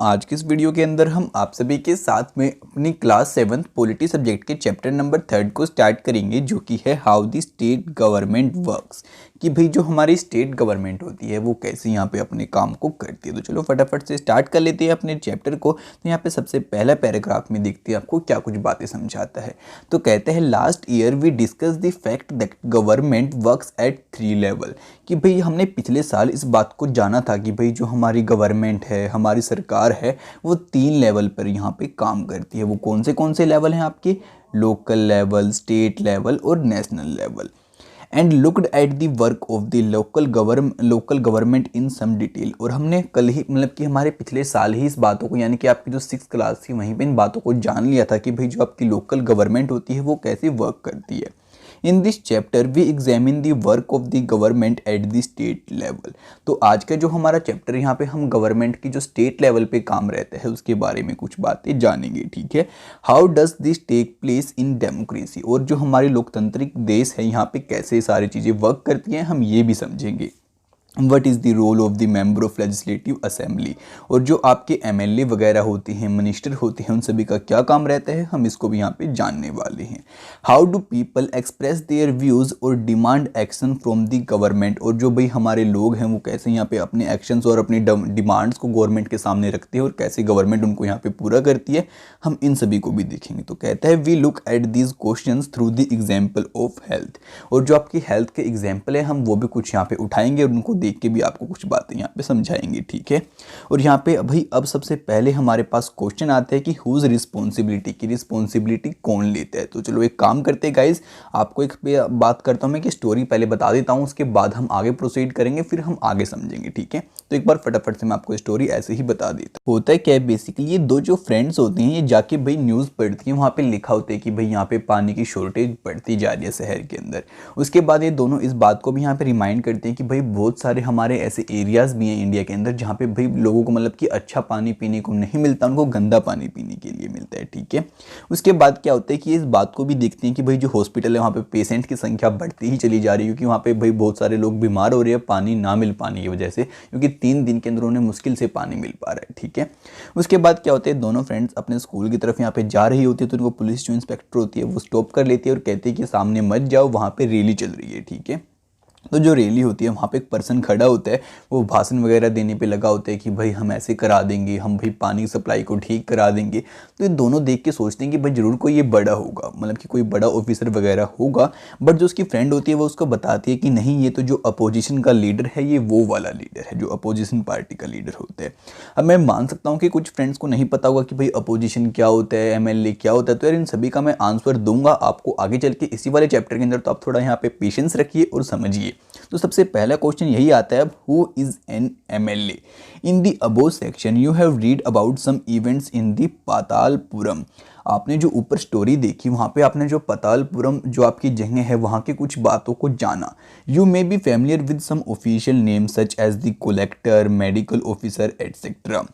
आज की इस वीडियो के अंदर हम आप सभी के साथ में अपनी क्लास 7th पॉलिटी सब्जेक्ट के चैप्टर नंबर 3 को स्टार्ट करेंगे, जो कि है how the state government works. कि भाई जो हमारी स्टेट गवर्नमेंट होती है वो कैसे यहाँ पे अपने काम को करती है। तो चलो फटाफट से स्टार्ट कर लेते हैं अपने चैप्टर को। तो यहाँ पे सबसे पहला पैराग्राफ में देखते हैं आपको क्या कुछ बातें समझाता है। तो कहते हैं last year we discuss the fact that government works at 3 level. कि भाई हमने पिछले साल इस बात को जाना था कि भाई जो हमारी गवर्नमेंट है, हमारी सरकार है, वो 3 लेवल पर यहाँ पे काम करती है। वो कौन से लेवल हैं आपके? लोकल लेवल, स्टेट लेवल और national level. And looked at the work of the local government in some detail. और हमने कल ही मतलब कि हमारे पिछले साल ही इस बातों को, यानी कि आपकी जो 6th क्लास थी वहीं पे इन बातों को जान लिया था कि भाई जो आपकी लोकल गवर्नमेंट होती है वो कैसे वर्क करती है। In this chapter we examine the work of the government at the state level. तो आज का जो हमारा चैप्टर, यहाँ पे हम गवर्नमेंट की जो स्टेट लेवल पे काम रहता है उसके बारे में कुछ बातें जानेंगे। ठीक है, how does this take place in democracy. और जो हमारी लोकतांत्रिक देश है यहाँ पे कैसे सारी चीज़ें वर्क करती हैं हम ये भी समझेंगे। What is the role of the member of legislative assembly. और जो आपके एमएलए वगैरह होते हैं, मिनिस्टर होते हैं, उन सभी का क्या काम रहता है हम इसको भी यहाँ पे जानने वाले हैं। How do people express their views और demand action from the government. और जो भाई हमारे लोग हैं वो कैसे यहाँ पे अपने एक्शंस और अपनी डिमांड्स को गवर्नमेंट के सामने रखते हैं और कैसे गवर्नमेंट उनको यहाँ पे पूरा करती है, हम इन सभी को भी देखेंगे। तो कहता है we look at these questions through the example of health. और जो आपकी हेल्थ के एग्जाम्पल है हम वो भी कुछ यहाँ पे उठाएंगे और उनको देख के भी आपको कुछ बातें यहाँ पे समझाएंगे। ठीक है, और यहाँ पे भाई अब सबसे पहले हमारे पास क्वेश्चन आते हैं कि हुज रिस्पॉन्सिबिलिटी, की रिस्पॉन्सिबिलिटी कौन लेता है। तो चलो एक काम करते हैं गाइज, आपको एक बात करता हूँ मैं कि स्टोरी पहले बता देता हूँ, उसके बाद हम आगे प्रोसीड करेंगे, फिर हम आगे समझेंगे। ठीक है, तो एक बार फटाफट से मैं आपको स्टोरी ऐसे ही बता देता हूँ। होता है क्या है बेसिकली, ये दो जो फ्रेंड्स होते हैं ये जाके भाई न्यूज़ पढ़ती हैं, वहाँ पे लिखा होता है कि भाई यहाँ पे पानी की शॉर्टेज बढ़ती जा रही है शहर के अंदर। उसके बाद ये दोनों इस बात को भी यहाँ पे रिमाइंड करते हैं कि भाई बहुत सारे हमारे ऐसे एरियाज़ भी हैं इंडिया के अंदर जहाँ पे भाई लोगों को मतलब कि अच्छा पानी पीने को नहीं मिलता, उनको गंदा पानी पीने के लिए मिलता है। ठीक है, उसके बाद क्या होता है कि इस बात को भी देखते हैं कि भाई जो हॉस्पिटल है वहाँ पे पेशेंट की संख्या बढ़ती ही चली जा रही है, क्योंकि वहाँ पे भाई बहुत सारे लोग बीमार हो रहे हैं पानी ना मिल पाने की वजह से, क्योंकि 3 दिन के अंदर उन्हें मुश्किल से पानी मिल पा रहा है। ठीक है, उसके बाद क्या होता है, दोनों फ्रेंड्स अपने स्कूल की तरफ यहाँ पे जा रही होती है, तो उनको पुलिस जो इंस्पेक्टर होती है वो स्टॉप कर लेती है और कहती है कि सामने मत जाओ, वहाँ पे रैली चल रही है। ठीक है, तो जो रैली होती है वहाँ पे एक पर्सन खड़ा होता है, वो भाषण वगैरह देने पे लगा होता है कि भाई हम ऐसे करा देंगे, हम भाई पानी सप्लाई को ठीक करा देंगे। तो ये दोनों देख के सोचते हैं कि भाई ज़रूर कोई ये बड़ा होगा, मतलब कि कोई बड़ा ऑफिसर वगैरह होगा। बट जो उसकी फ्रेंड होती है वो उसको बताती है कि नहीं, ये तो जो अपोजिशन का लीडर है ये वो वाला लीडर है, जो अपोजिशन पार्टी का लीडर होता है। अब मैं मान सकता हूँ कि कुछ फ्रेंड्स को नहीं पता होगा कि भाई अपोजिशन क्या होता है, एमएलए क्या होता है। तो यार इन सभी का मैं आंसर दूंगा आपको आगे चल के इसी वाले चैप्टर के अंदर, तो आप थोड़ा यहाँ पे पेशेंस रखिए और समझिए। तो सबसे पहला क्वेश्चन यही आता है, who is an MLA. In the above section you have read about some events in the Patalpuram. आपने जो ऊपर स्टोरी देखी वहाँ पे आपने जो पातालपुरम जो आपकी जगह है वहाँ की कुछ बातों को जाना। You may be familiar with some official name such as the collector, medical officer etcetera.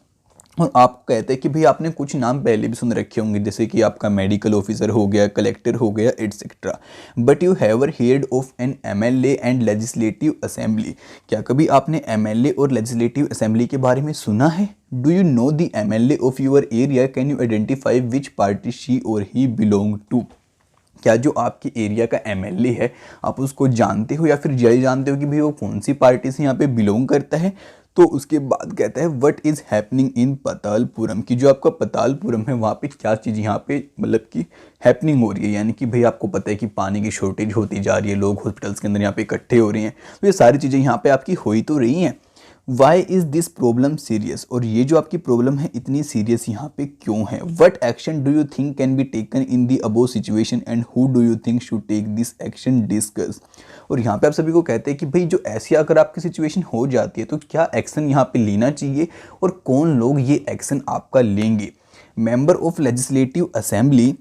और आप कहते हैं कि भाई आपने कुछ नाम पहले भी सुन रखे होंगे, जैसे कि आपका मेडिकल ऑफिसर हो गया, कलेक्टर हो गया, etcetera. But you have ever heard of an MLA and legislative assembly. क्या कभी आपने एमएलए और लेजिस्लेटिव असेंबली के बारे में सुना है? Do you know the MLA of your area, can you identify which party she और ही बिलोंग टू। क्या जो आपके एरिया का एमएलए है आप उसको जानते हो या फिर यही जानते हो कि भाई वो कौन सी पार्टी से यहाँ पे बिलोंग करता है। तो उसके बाद कहता है व्हाट इज़ हैपनिंग इन पातालपुरम, की जो आपका पातालपुरम है वहाँ पे क्या चीज़ यहाँ पे मतलब कि हैपनिंग हो रही है। यानी कि भाई आपको पता है कि पानी की शॉर्टेज होती जा रही है, लोग हॉस्पिटल्स के अंदर यहाँ पे इकट्ठे हो रहे हैं, तो ये सारी चीज़ें यहाँ पे आपकी हो ही तो रही हैं। Why is this problem serious, और ये जो आपकी प्रॉब्लम है इतनी सीरियस यहाँ पे क्यों है। What action do you think can be taken in the above situation and who do you think should take this action, discuss. और यहाँ पे आप सभी को कहते हैं कि भाई जो ऐसी अगर आपकी सिचुएशन हो जाती है तो क्या एक्शन यहाँ पे लेना चाहिए और कौन लोग ये एक्शन आपका लेंगे। Member of legislative assembly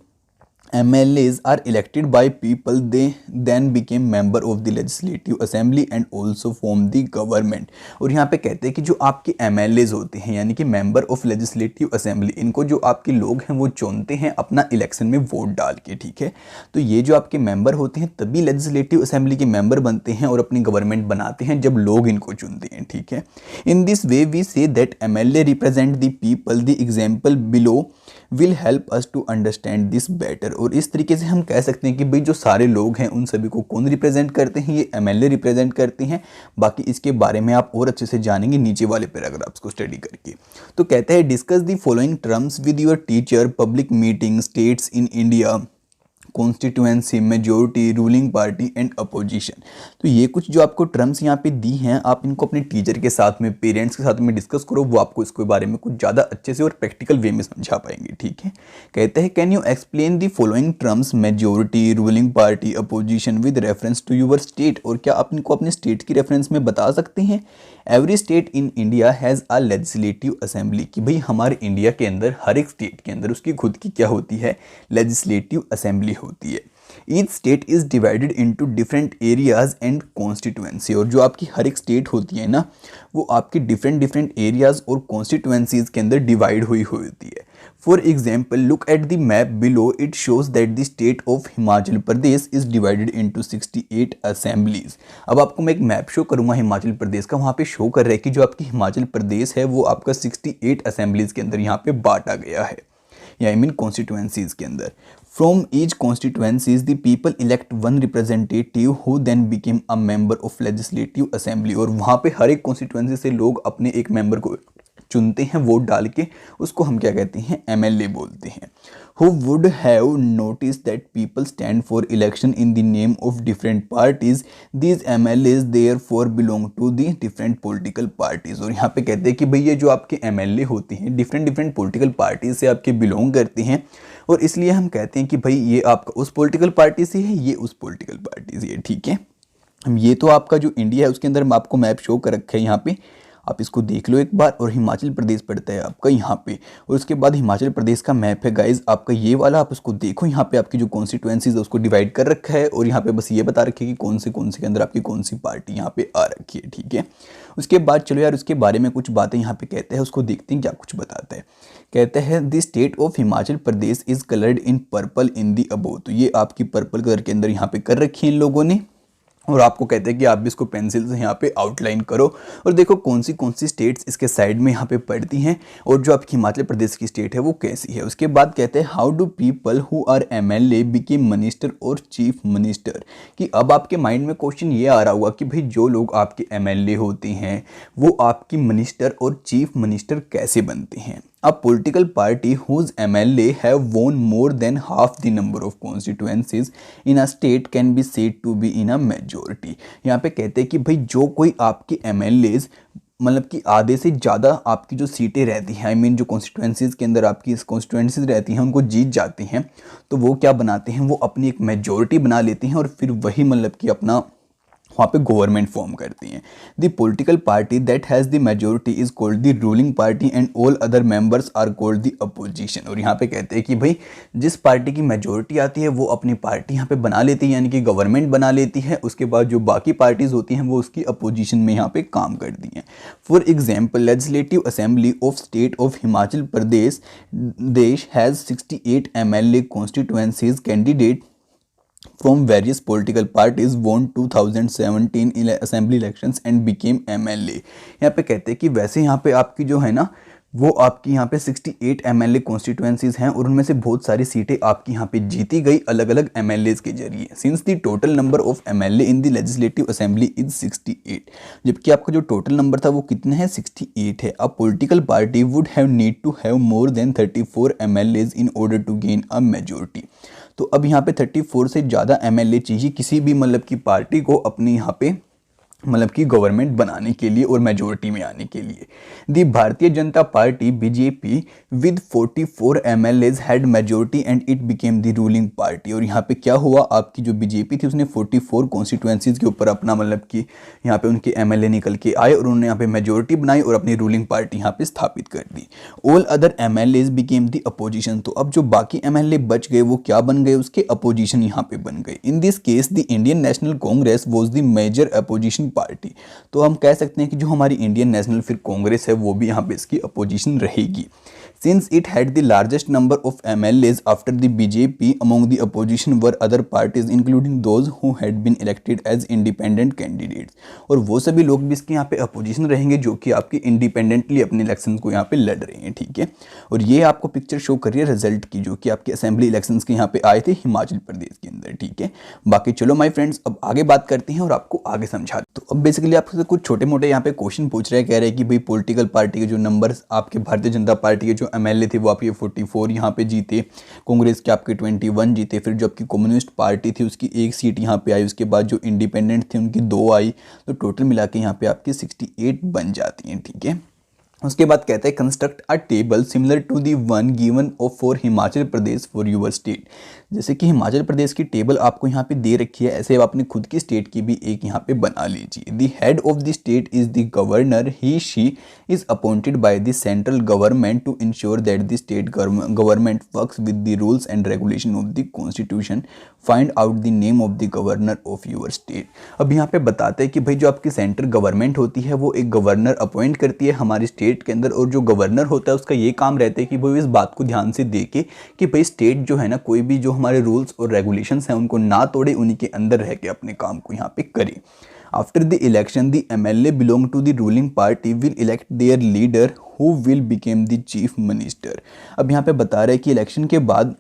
MLAs are elected by people, they then became member of the legislative assembly and also form the government। और यहाँ पे कहते हैं कि जो आपके MLAs होते हैं यानी कि मेंबर ऑफ लेजिस्लेटिव असेंबली, इनको जो आपके लोग हैं वो चुनते हैं अपना इलेक्शन में वोट डाल के, ठीक है। तो ये जो आपके मेंबर होते हैं तभी लेजिस्लेटिव असेंबली के मेंबर बनते हैं और अपनी गवर्नमेंट बनाते हैं जब लोग इनको चुनते हैं, ठीक है। In this way we say that MLA represent the people, the example below will help us to understand this better. और इस तरीके से हम कह सकते हैं कि भाई जो सारे लोग हैं उन सभी को कौन रिप्रेजेंट करते हैं, ये MLA रिप्रेजेंट करते हैं। बाकी इसके बारे में आप और अच्छे से जानेंगे नीचे वाले पैराग्राफ्स को स्टडी करके। तो कहते हैं discuss the following terms with your teacher, public meeting, states in India, constituency, majority, ruling party and opposition. तो ये कुछ जो आपको टर्म्स यहाँ पे दी हैं, आप इनको अपने टीचर के साथ में, पेरेंट्स के साथ में डिस्कस करो, वो आपको इसके बारे में कुछ ज़्यादा अच्छे से और प्रैक्टिकल वे में समझा पाएंगे, ठीक है। कहते हैं can you explain the following terms majority, ruling party, opposition with reference to your state. और क्या आप इनको अपने स्टेट की रेफरेंस में बता सकते हैं। Every state in India has a legislative assembly, कि भाई हमारे इंडिया के अंदर हर एक स्टेट के अंदर उसकी खुद की क्या होती है, लेजिस्लेटिव असेंबली होती है। Each state is divided into different areas and constituency. और जो आपकी हर एक स्टेट होती है ना, वो आपकी डिफरेंट एरियाज और कॉन्स्टिट्यूएंसीज के अंदर डिवाइड हुई होती है। For example look at the map below, it shows that the state of Himachal Pradesh is divided into 68 assemblies. अब आपको मैं एक मैप शो करूंगा हिमाचल प्रदेश का, वहाँ पे शो कर रहा है कि जो आपकी हिमाचल प्रदेश है वो आपका 68 असेंबलीज के अंदर यहाँ पे बांटा गया है, या आई मीन कॉन्स्टिट्यूएंसीज के अंदर। From each constituencies the people elect one representative who then became a member of legislative assembly. और वहाँ पे हर एक कॉन्स्टिट्यूएंसी से लोग अपने एक मेंबर को चुनते हैं वोट डाल के, उसको हम क्या कहते हैं, MLA बोलते हैं। Who would have notice that people stand for election in the name of different parties, these MLAs therefore belong to the different political parties. और यहाँ पे कहते हैं कि भाई ये जो आपके MLA होते हैं डिफरेंट पॉलिटिकल पार्टीज से आपके बिलोंग करते हैं, और इसलिए हम कहते हैं कि भाई ये आपका उस पॉलिटिकल पार्टी से है, ये उस पॉलिटिकल पार्टी से है, ठीक है। ये तो आपका जो इंडिया है उसके अंदर आपको मैप शो कर रखा है यहाँ पे, आप इसको देख लो एक बार। और हिमाचल प्रदेश पड़ता है आपका यहाँ पे, और उसके बाद हिमाचल प्रदेश का मैप है गाइज आपका ये वाला, आप उसको देखो। यहाँ पे आपकी जो कॉन्स्टिट्यूएंसीज है उसको डिवाइड कर रखा है, और यहाँ पे बस ये बता रखी है कि कौन से के अंदर आपकी कौन सी पार्टी यहाँ पे आ रखी है, ठीक है। उसके बाद चलो यार उसके बारे में कुछ बातें यहाँ पे कहते हैं, उसको देखते हैं क्या कुछ बताते हैं। कहते हैं the state of Himachal Pradesh is coloured in purple in the above. तो ये आपकी पर्पल कलर के अंदर यहाँ पे कर रखी है इन लोगों ने, और आपको कहते हैं कि आप भी इसको पेंसिल से यहाँ पे आउटलाइन करो और देखो कौन सी स्टेट्स इसके साइड में यहाँ पे पड़ती हैं, और जो आपकी हिमाचल प्रदेश की स्टेट है वो कैसी है। उसके बाद कहते हैं how do people who are MLA became minister और चीफ मिनिस्टर। कि अब आपके माइंड में क्वेश्चन ये आ रहा होगा कि भाई जो लोग आपके MLA होते हैं वो आपकी मिनिस्टर और चीफ मिनिस्टर कैसे बनते हैं। A political party whose MLA have won more than half the number of constituencies in a state can be said to be in a majority। यहाँ पे कहते हैं कि भाई जो कोई आपके MLAs मतलब कि आधे से ज़्यादा आपकी जो सीटें रहती हैं, आई मीन जो कॉन्स्टिट्यूएंसीज़ के अंदर आपकी कॉन्स्टिट्यूएंसीज़ रहती हैं उनको जीत जाते हैं, तो वो क्या बनाते हैं, वो अपनी एक मेजोरिटी बना लेते हैं, और फिर वही मतलब कि अपना वहाँ पे गवर्नमेंट फॉर्म करती हैं। The political party that has the majority is called the ruling party and all other members are called the opposition. और यहाँ पे कहते हैं कि भाई जिस पार्टी की मेजोरिटी आती है वो अपनी पार्टी यहाँ पे बना लेती है, यानी कि गवर्नमेंट बना लेती है। उसके बाद जो बाकी पार्टीज होती हैं वो उसकी अपोजिशन में यहाँ पे काम करती हैं। For example legislative assembly of state of Himachal Pradesh देश has 68 MLA constituencies candidate from various political parties won 2017 assembly elections and became MLA। यहाँ पे कहते हैं कि वैसे यहाँ पे आपकी जो है ना वो आपकी यहाँ पे 68 MLA कॉन्स्टिट्यूएंसीज हैं, और उनमें से बहुत सारी सीटें आपकी यहाँ पे जीती गई अलग अलग MLAs के जरिए। Since the total number of MLA in the legislative assembly is 68, जबकि आपका जो टोटल नंबर था वो कितना है, 68 है। A political party would have need to have more than 34 MLAs in order to gain a majority. तो अब यहाँ पे 34 से ज़्यादा MLA चाहिए किसी भी मतलब की पार्टी को अपनी यहाँ पे मतलब कि गवर्नमेंट बनाने के लिए और मेजोरिटी में आने के लिए। दी Bharatiya Janata party BJP with 44 MLAs had majority and it became the ruling party. और यहाँ पे क्या हुआ, आपकी जो बीजेपी थी उसने 44 कॉन्स्टिट्यूएंसीज के ऊपर अपना मतलब कि यहाँ पे उनके MLA निकल के आए और उन्होंने यहाँ पे मेजोरिटी बनाई और अपनी रूलिंग पार्टी यहाँ पे स्थापित कर दी। All other MLAs became the opposition. तो अब जो बाकी MLA बच गए वो क्या बन गए, उसके अपोजिशन यहाँ पे बन गए। In this case the Indian National Congress was the major opposition party. तो हम कह सकते हैं कि जो हमारी इंडियन नेशनल फिर कांग्रेस है वो भी यहाँ पे इसकी अपोजिशन रहेगी। Since it had the largest number of MLAs after the BJP, among the opposition were other parties including those who had been elected as independent candidates। और वो सभी लोग भी इसके यहाँ पे अपोजिशन रहेंगे जो कि आपके इंडिपेंडेंटली अपने इलेक्शन को यहाँ पे लड़ रहे हैं, ठीक है। और ये आपको पिक्चर शो कर रही है रिजल्ट की जो कि आपके असेंबली इलेक्शंस के यहाँ पे आए थे हिमाचल प्रदेश के अंदर, ठीक है। बाकी चलो माय फ्रेंड्स अब आगे बात करते हैं और आपको आगे समझा। तो अब बेसिकली आपसे कुछ छोटे मोटे यहाँ पे क्वेश्चन पूछ रहे हैं, कह रहे हैं कि भाई पॉलिटिकल पार्टी के जो नंबर्स आपके भारतीय जनता पार्टी के जो MLA थे वो आपके 44 यहाँ पे जीते, कांग्रेस के आपके 21 जीते, फिर जो आपकी कम्युनिस्ट पार्टी थी उसकी 1 सीट यहाँ पे आई, उसके बाद जो इंडिपेंडेंट थे उनकी 2 आई, तो टोटल मिला के यहाँ पे आपकी 68 बन जाती हैं, ठीक है। उसके बाद कहते हैं construct a table similar to the one given of for Himachal Pradesh for your state. जैसे कि हिमाचल प्रदेश की टेबल आपको यहाँ पे दे रखी है, ऐसे आप अपने खुद की स्टेट की भी एक यहाँ पे बना लीजिए। The head of the state is the governor, he she is appointed by the central government to ensure that the state government works with the rules and regulation of the constitution. Find out the name of the governor of your state. अब यहाँ पे बताते हैं कि भाई जो आपकी central government होती है वो एक गवर्नर अपॉइंट करती है हमारी स्टेट के अंदर, और जो गवर्नर होता है उसका ये काम रहता है कि वो इस बात को ध्यान से देखे कि भाई स्टेट जो है ना कोई भी जो हमारे रूल्स और रेगुलेशंस हैं उनको ना तोड़े, उन्हीं के अंदर रह के अपने काम को यहाँ पे करे। After the election, the MLA belong to the ruling party will elect their leader who will become the chief minister। अब यहाँ पे बता रहे हैं कि इलेक्शन के बाद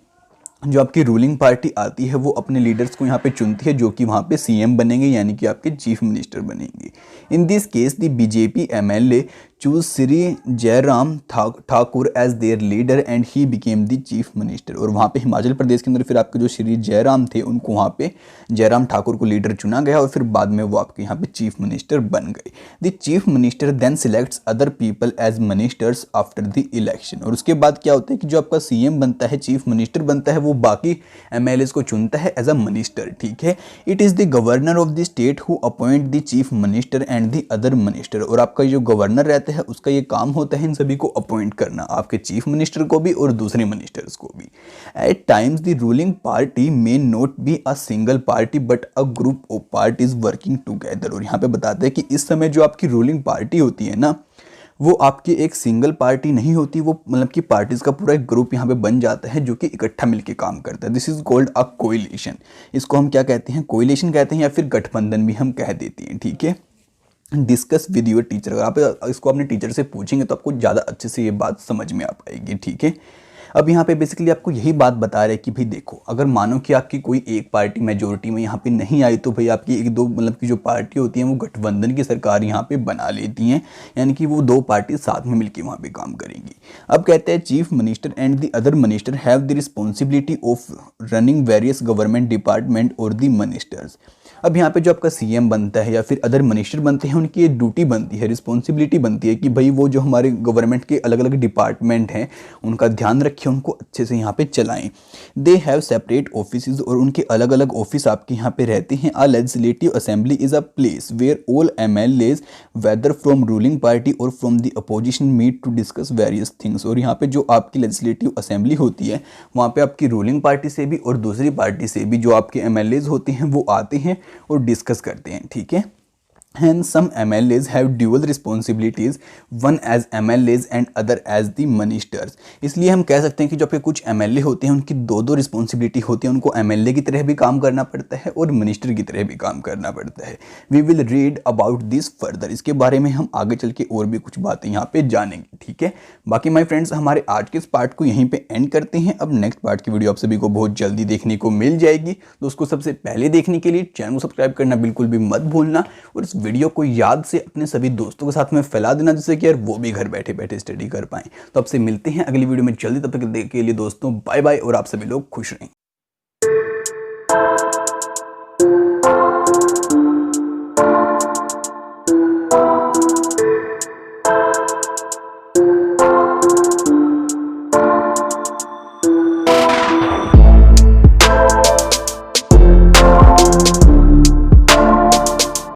जो आपकी रूलिंग पार्टी आती है वो अपने लीडर्स को यहाँ पे चुनती है जो कि वहाँ पे CM बनेंगे यानी कि आपके चीफ मिनिस्टर बनेंगे। In this case the BJP MLA choose Shri Jairam Thakur as their leader and he became the chief minister. और वहाँ पे हिमाचल प्रदेश के अंदर फिर आपके जो श्री जयराम थे उनको वहाँ पे जयराम ठाकुर को लीडर चुना गया और फिर बाद में वो आपके यहाँ पे चीफ मिनिस्टर बन गए। The chief minister then selects other people as ministers after the election. और उसके बाद क्या होता है कि जो आपका CM बनता है, चीफ मिनिस्टर बनता है, वो बाकी MLAs को चुनता है एज अ मिनिस्टर, ठीक है। It is the governor of the state who appoint the chief minister and the other minister. और आपका जो गवर्नर रहता है उसका ये काम होता है इन सभी को अपॉइंट करना, आपके चीफ मिनिस्टर को भी और दूसरे मिनिस्टर्स को भी। At times the ruling party may not be a single party but a group of parties working together. और यहाँ पे बताते हैं कि इस समय जो आपकी रूलिंग पार्टी होती है ना वो आपकी एक सिंगल पार्टी नहीं होती, वो मतलब कि पार्टीज का पूरा एक ग्रुप यहाँ पे बन जाता है जो कि इकट्ठा मिलके काम करता है। This is called a coalition. इसको हम क्या कहते हैं, कोएलिशन कहते हैं या फिर गठबंधन भी हम कह देते हैं, ठीक है। डिस्कस विद योर टीचर, अगर आप इसको अपने टीचर से पूछेंगे तो आपको ज़्यादा अच्छे से ये बात समझ में आ पाएगी, ठीक है। अब यहाँ पे बेसिकली आपको यही बात बता रहे हैं कि भाई देखो अगर मानो कि आपकी कोई एक पार्टी मेजोरिटी में यहाँ पे नहीं आई तो भाई आपकी एक दो मतलब की जो पार्टी होती है वो गठबंधन की सरकार यहाँ पे बना लेती हैं, यानी कि वो 2 पार्टी साथ में मिलकर वहाँ पे काम करेंगी। अब कहते हैं chief minister and the other minister have the responsibility of running various government department और द मिनिस्टर्स। अब यहाँ पे जो आपका CM बनता है या फिर अदर मिनिस्टर बनते हैं उनकी ये ड्यूटी बनती है, रिस्पॉन्सिबिलिटी बनती है कि भाई वो जो हमारे गवर्नमेंट के अलग अलग डिपार्टमेंट हैं उनका ध्यान रखें, उनको अच्छे से यहाँ पे चलाएं। दे हैव सेपरेट ऑफिसेज, और उनके अलग अलग ऑफिस आपके यहाँ पे रहते हैं। A legislative assembly is a place where all MLAs whether from ruling party और from the opposition meet to discuss various things. और यहाँ पे जो आपकी लेजिस्लेटिव असेंबली होती है वहाँ पे आपकी रूलिंग पार्टी से भी और दूसरी पार्टी से भी जो आपके MLAs होते हैं वो आते हैं और डिस्कस करते हैं, ठीक है। Hence, some MLAs have dual responsibilities, one as MLAs and other as the ministers। इसलिए हम कह सकते हैं कि जो आपके कुछ MLA होते हैं उनकी 2 रिस्पॉन्सिबिलिटी होती है, उनको MLA की तरह भी काम करना पड़ता है और मिनिस्टर की तरह भी काम करना पड़ता है। We will read about this further, इसके बारे में हम आगे चल के और भी कुछ बातें यहाँ पे जानेंगे, ठीक है। बाकी माय फ्रेंड्स हमारे आज के इस पार्ट को यहीं पे एंड करते हैं। अब नेक्स्ट पार्ट की वीडियो आप सभी को बहुत जल्दी देखने को मिल जाएगी, तो उसको सबसे पहले देखने के लिए चैनल को सब्सक्राइब करना बिल्कुल भी मत भूलना और इस वीडियो को याद से अपने सभी दोस्तों के साथ में फैला देना जिससे कि यार वो भी घर बैठे बैठे स्टडी कर पाएं। तो आपसे मिलते हैं अगली वीडियो में जल्दी, तब तक के लिए दोस्तों बाय बाय और आप सभी लोग खुश रहें।